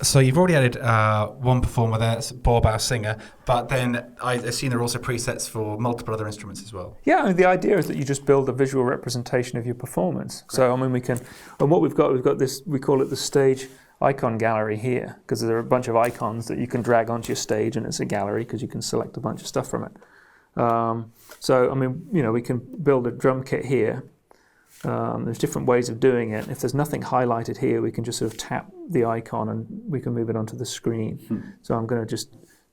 So you've already added one performer there, it's Bob, our singer, but then I assume there are also presets for multiple other instruments as well. Yeah, I mean, the idea is that you just build a visual representation of your performance. Great. So I mean, and what we've got this, we call it the stage icon gallery here, because there are a bunch of icons that you can drag onto your stage, and it's a gallery because you can select a bunch of stuff from it. So I mean, we can build a drum kit here. There's different ways of doing it. If there's nothing highlighted here, we can just sort of tap the icon and we can move it onto the screen. So I'm going to just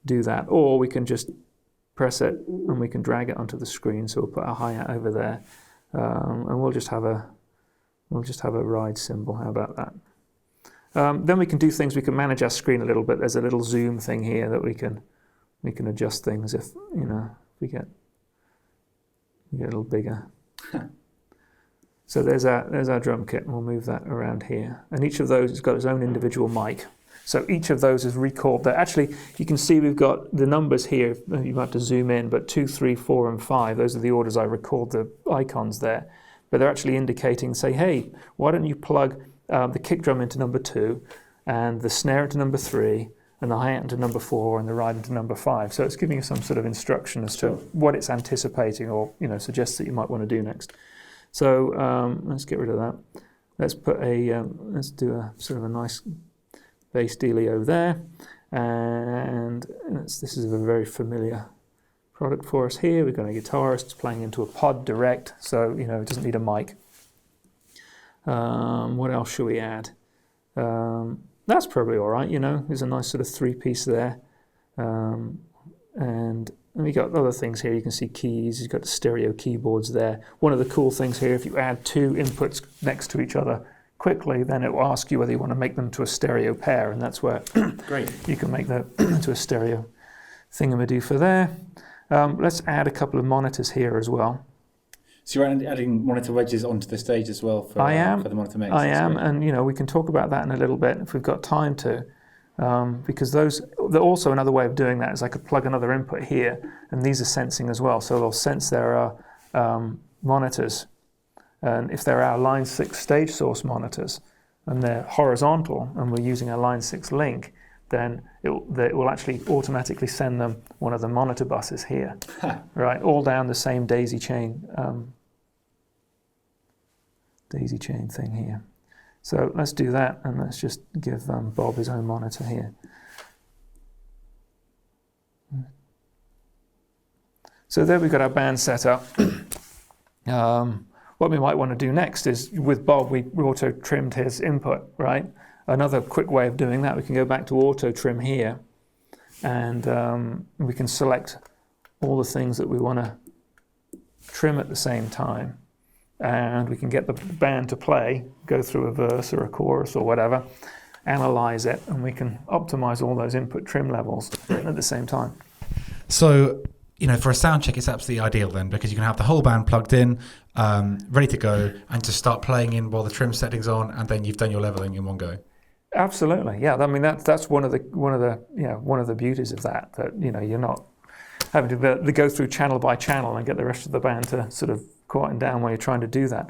do that. Or we can just press it and we can drag it onto the screen. So we'll put a hi-hat over there, and we'll just have a ride cymbal. How about that? Then we can do things. We can manage our screen a little bit. There's a little zoom thing here that we can adjust things if we get a little bigger. So there's our drum kit, and we'll move that around here. And each of those has got its own individual mic. So each of those is recalled there. Actually, you can see we've got the numbers here. You have to zoom in, but 2, 3, 4, and 5, those are the orders I record the icons there. But they're actually indicating, say, hey, why don't you plug the kick drum into number 2, and the snare into number 3, and the hi-hat into number 4, and the ride into number 5. So it's giving you some sort of instruction as to what it's anticipating or suggests that you might want to do next. So let's get rid of that. Let's put let's do a sort of a nice bass dealio there, and this is a very familiar product for us here. We've got a guitarist playing into a pod direct, so it doesn't need a mic. What else should we add? That's probably all right. There's a nice sort of 3-piece there, and we got other things here. You can see keys. You've got the stereo keyboards there. One of the cool things here, if you add 2 inputs next to each other quickly, then it will ask you whether you want to make them to a stereo pair, and that's where Great. You can make that to a stereo thingamadoo for there. Let's add a couple of monitors here as well. So you're adding monitor wedges onto the stage as well for the monitor mix? I am, and we can talk about that in a little bit if we've got time to. Because they're also another way of doing that is I could plug another input here, and these are sensing as well. So they'll sense there are monitors, and if they're our line 6 stage source monitors, and they're horizontal, and we're using a line 6 link, then it will actually automatically send them one of the monitor buses here, right, all down the same daisy chain thing here. So let's do that, and let's just give Bob his own monitor here. So there we've got our band set up. What we might want to do next is, with Bob, we auto-trimmed his input, right? Another quick way of doing that, we can go back to auto-trim here, and we can select all the things that we want to trim at the same time. And we can get the band to play, go through a verse or a chorus or whatever, analyze it, and we can optimize all those input trim levels at the same time. So, for a sound check, it's absolutely ideal then, because you can have the whole band plugged in, ready to go, and just start playing in while the trim setting's on, and then you've done your leveling in one go. Absolutely, yeah. I mean, that's one of the beauties of that you're not having to go through channel by channel and get the rest of the band to sort of quieten down while you're trying to do that.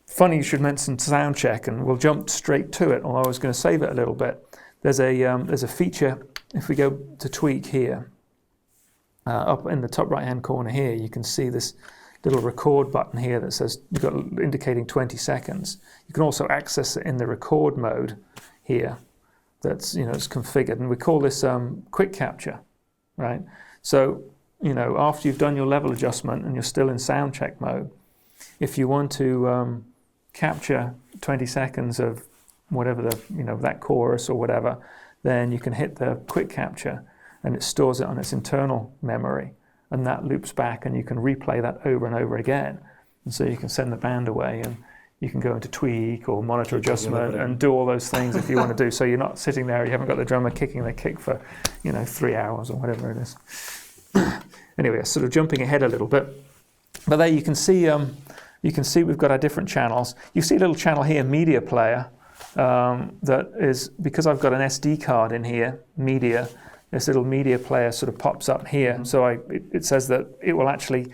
Funny you should mention sound check, and we'll jump straight to it, although I was going to save it a little bit. There's a feature, if we go to tweak here, up in the top right hand corner here, you can see this little record button here that says you've got indicating 20 seconds. You can also access it in the record mode here. That's it's configured, and we call this quick capture, right? So after you've done your level adjustment and you're still in sound check mode, if you want to capture 20 seconds of whatever that chorus or whatever, then you can hit the quick capture, and it stores it on its internal memory, and that loops back, and you can replay that over and over again. And so you can send the band away, and you can go into tweak or monitor adjustment and do all those things if you want to do. So you're not sitting there, you haven't got the drummer kicking the kick for 3 hours or whatever it is. Anyway, sort of jumping ahead a little bit, but there you can see we've got our different channels. You see a little channel here, media player, that is, because I've got an SD card in here, media. This little media player sort of pops up here, so it says that it will actually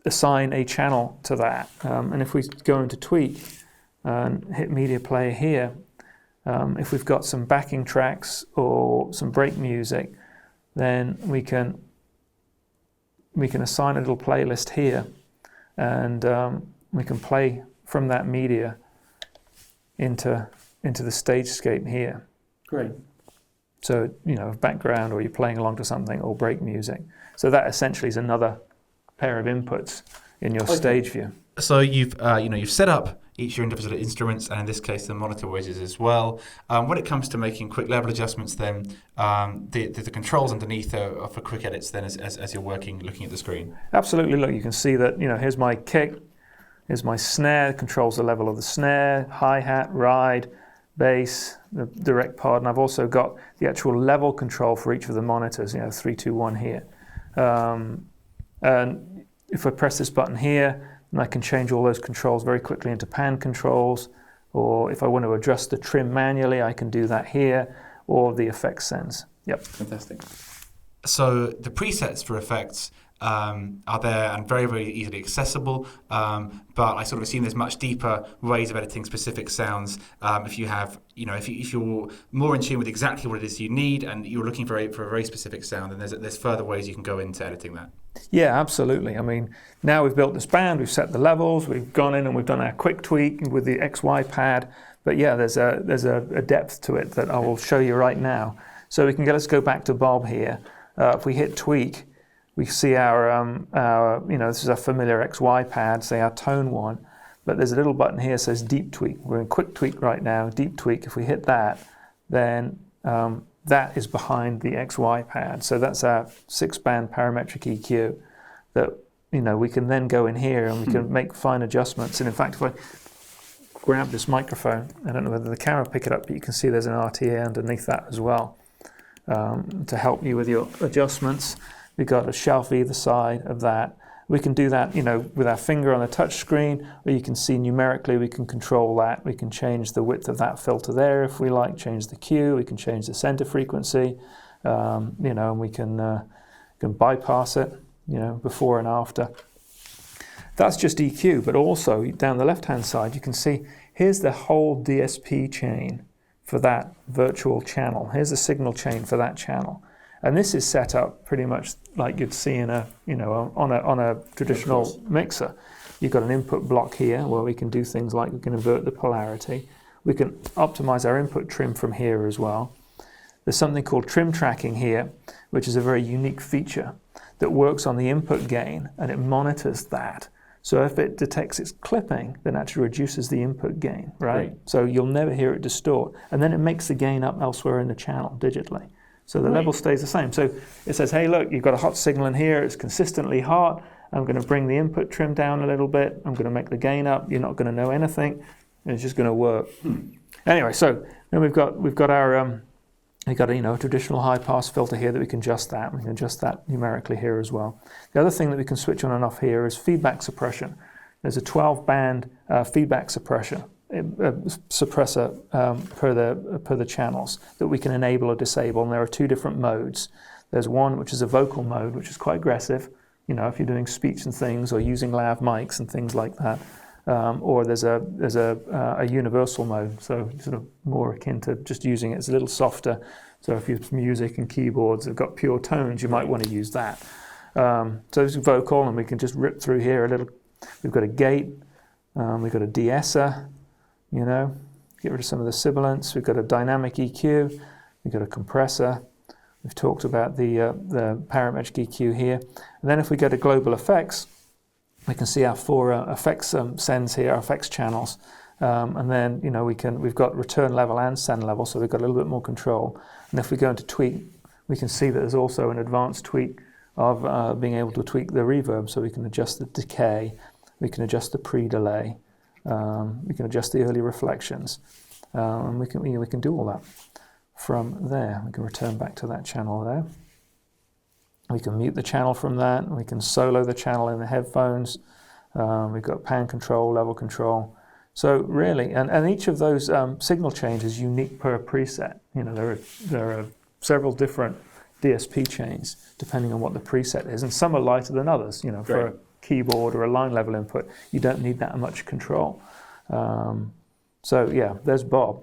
assign a channel to that. And if we go into tweak, and hit media player here, if we've got some backing tracks or some break music, then we can assign a little playlist here, and we can play from that media into the StageScape here. Great. So, background, or you're playing along to something, or break music. So that essentially is another pair of inputs in your stage view. So you've set up each of your individual instruments, and in this case the monitor wedges as well. When it comes to making quick level adjustments, then the controls underneath are for quick edits. Then as you're looking at the screen. Absolutely. Look, you can see that. Here's my kick, here's my snare. Controls the level of the snare, hi-hat, ride, bass, the direct part, and I've also got the actual level control for each of the monitors. 3, 2, 1 here. And if I press this button here, and I can change all those controls very quickly into pan controls, or if I want to adjust the trim manually, I can do that here, or the effects sends. Yep. Fantastic. So the presets for effects are there and very, very easily accessible, but I sort of assume there's much deeper ways of editing specific sounds. If you have, if you're more in tune with exactly what it is you need, and you're looking for a very specific sound, then there's further ways you can go into editing that. Yeah, absolutely. I mean, now we've built this band, we've set the levels, we've gone in and we've done our quick tweak with the XY pad. But yeah, there's a depth to it that I will show you right now. So let's go back to Bob here. If we hit tweak, we see our this is our familiar XY pad, say our tone one. But there's a little button here that says deep tweak. We're in quick tweak right now, deep tweak. If we hit that, then that is behind the XY pad. So that's our 6-band parametric EQ that we can then go in here and we can make fine adjustments. And in fact, if I grab this microphone, I don't know whether the camera will pick it up, but you can see there's an RTA underneath that as well to help you with your adjustments. We've got a shelf either side of that. We can do that, with our finger on the touch screen, or you can see numerically we can control that. We can change the width of that filter there if we like, change the Q, we can change the center frequency, and we can bypass it, before and after. That's just EQ, but also down the left-hand side, you can see here's the whole DSP chain for that virtual channel. Here's the signal chain for that channel. And this is set up pretty much like you'd see in on a traditional mixer. You've got an input block here where we can do things like we can invert the polarity. We can optimize our input trim from here as well. There's something called trim tracking here, which is a very unique feature that works on the input gain, and it monitors that. So if it detects it's clipping, then actually reduces the input gain, right? So you'll never hear it distort. And then it makes the gain up elsewhere in the channel digitally. So the level stays the same. So it says, hey, look, you've got a hot signal in here. It's consistently hot. I'm going to bring the input trim down a little bit. I'm going to make the gain up. You're not going to know anything. It's just going to work. Anyway, so then we've got our a traditional high pass filter here that we can adjust that. We can adjust that numerically here as well. The other thing that we can switch on and off here is feedback suppression. There's a 12-band feedback suppressor per the channels that we can enable or disable, and there are 2 different modes. There's one which is a vocal mode, which is quite aggressive, if you're doing speech and things or using lav mics and things like that, or there's a universal mode, so sort of more akin to just using it. It's a little softer, so if your music and keyboards have got pure tones, you might want to use that. So this is vocal, and we can just rip through here a little. We've got a gate, we've got a de-esser, get rid of some of the sibilance. We've got a dynamic EQ, we've got a compressor. We've talked about the parametric EQ here. And then if we go to global effects, we can see our 4 effects sends here, our effects channels. And then, we've got return level and send level, so we've got a little bit more control. And if we go into tweak, we can see that there's also an advanced tweak of being able to tweak the reverb, so we can adjust the decay, we can adjust the pre-delay, we can adjust the early reflections, and we can do all that from there. We can return back to that channel there. We can mute the channel from that. We can solo the channel in the headphones. We've got pan control, level control. So really, and each of those signal chains is unique per preset. There are several different DSP chains depending on what the preset is, and some are lighter than others. For a keyboard or a line level input, you don't need that much control. So yeah, there's Bob.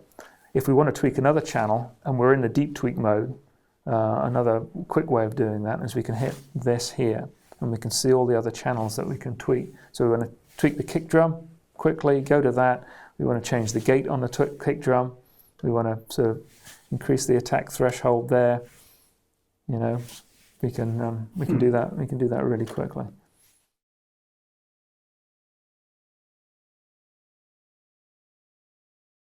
If we want to tweak another channel and we're in the deep tweak mode, another quick way of doing that is we can hit this here and we can see all the other channels that we can tweak. So we want to tweak the kick drum quickly, go to that. We want to change the gate on the kick drum. We want to sort of increase the attack threshold there. You know, we can do that. We can do that really quickly.